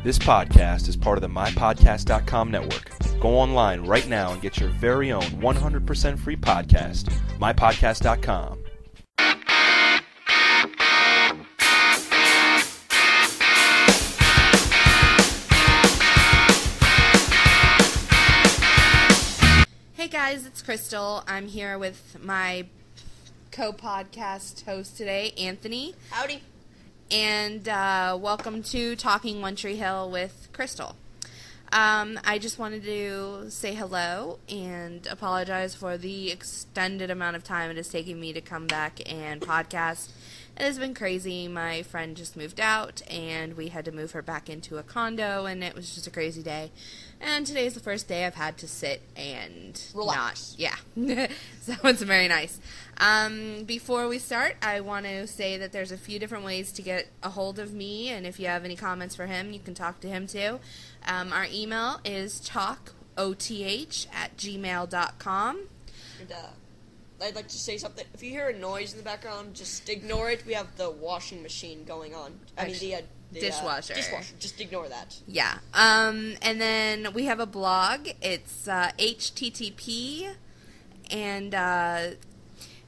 This podcast is part of the MyPodcast.com network. Go online right now and get your very own 100% free podcast, MyPodcast.com. Hey guys, it's Crystal. I'm here with my co-podcast host today, Anthony. Howdy. And welcome to Talking One Tree Hill with Crystal. I just wanted to say hello and apologize for the extended amount of time it has taken me to come back and podcast. It has been crazy. My friend just moved out, and we had to move her back into a condo, and it was just a crazy day. And today's the first day I've had to sit and relax. Yeah. So it's very nice. Before we start, I want to say that there's a few different ways to get a hold of me, and if you have any comments for him, you can talk to him too. Our email is talkoth@gmail.com. And, I'd like to say something. If you hear a noise in the background, just ignore it. We have the washing machine going on. The dishwasher. Just ignore that. Yeah. And then we have a blog. It's HTTP, and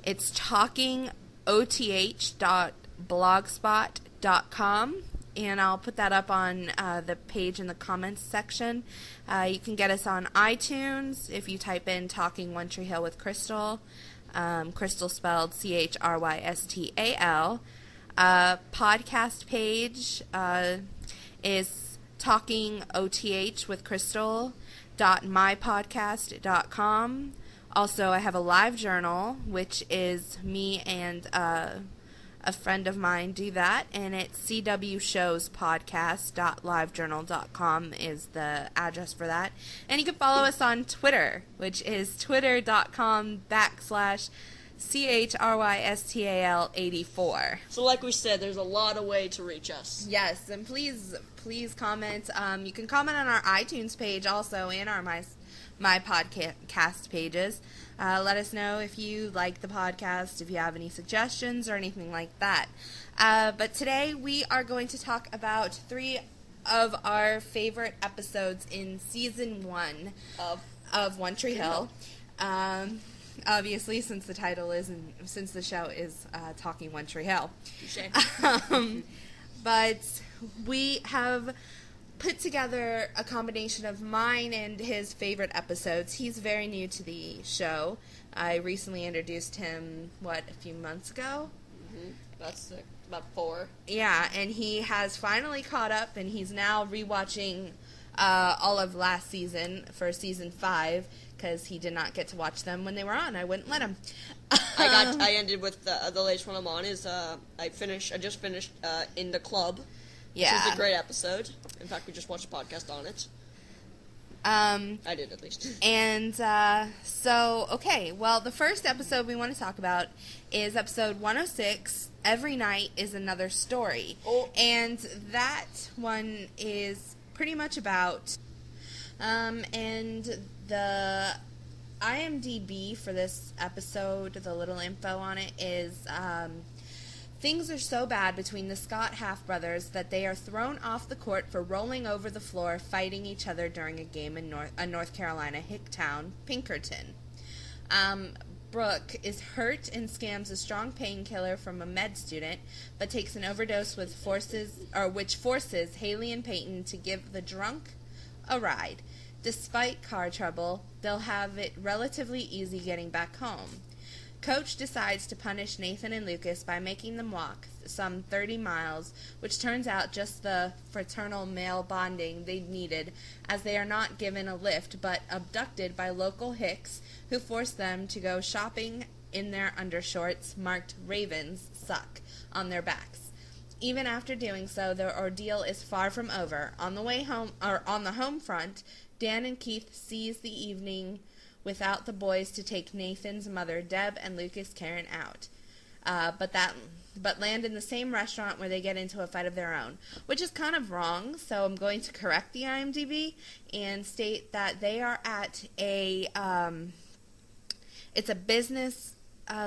it's talkingoth.blogspot.com. And I'll put that up on the page in the comments section. You can get us on iTunes if you type in Talking One Tree Hill with Crystal. Crystal spelled Crystal. Podcast page is Talking OTH with Crystal.mypodcast.com. Also, I have a live journal, which is me and a friend of mine do that, and it's cwshowspodcast.livejournal.com is the address for that. And you can follow us on Twitter, which is twitter.com/CHRYSTAL84. So like we said, there's a lot of ways to reach us. Yes, and please comment. You can comment on our iTunes page also and our my podcast pages. Let us know if you like the podcast, if you have any suggestions or anything like that. But today we are going to talk about 3 of our favorite episodes in Season 1 of One Tree Hill. Obviously, since the title is, and since the show is Talking One Tree Hill. But we have put together a combination of mine and his favorite episodes. He's very new to the show. I recently introduced him, a few months ago? Mm-hmm. That's about 4. Yeah, and he has finally caught up, and he's now rewatching all of last season for Season 5, because he did not get to watch them when they were on. I wouldn't let him. I ended with the latest one I'm on is I just finished In the Club. Yeah. Which is a great episode. In fact, we just watched a podcast on it. I did, at least. And okay. Well, the first episode we want to talk about is episode 106, Every Night is Another Story. Oh. And that one is pretty much about, and the IMDb for this episode, the little info on it is, things are so bad between the Scott half-brothers that they are thrown off the court for rolling over the floor fighting each other during a game in North Carolina hick town, Pinkerton. Brooke is hurt and scams a strong painkiller from a med student, but takes an overdose which forces Haley and Peyton to give the drunk a ride. Despite car trouble, they'll have it relatively easy getting back home. Coach decides to punish Nathan and Lucas by making them walk some 30 miles, which turns out just the fraternal male bonding they needed, as they are not given a lift but abducted by local hicks who force them to go shopping in their undershorts marked Ravens Suck on their backs. Even after doing so, their ordeal is far from over. On the way home, or on the home front, Dan and Keith seize the evening without the boys to take Nathan's mother, Deb, and Lucas Karen out. But land in the same restaurant where they get into a fight of their own, which is kind of wrong, so I'm going to correct the IMDb and state that they are at it's a business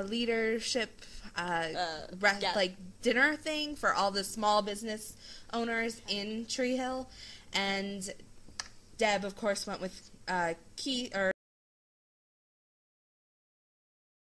leadership like dinner thing for all the small business owners in Tree Hill, And Deb, of course, went with Keith, or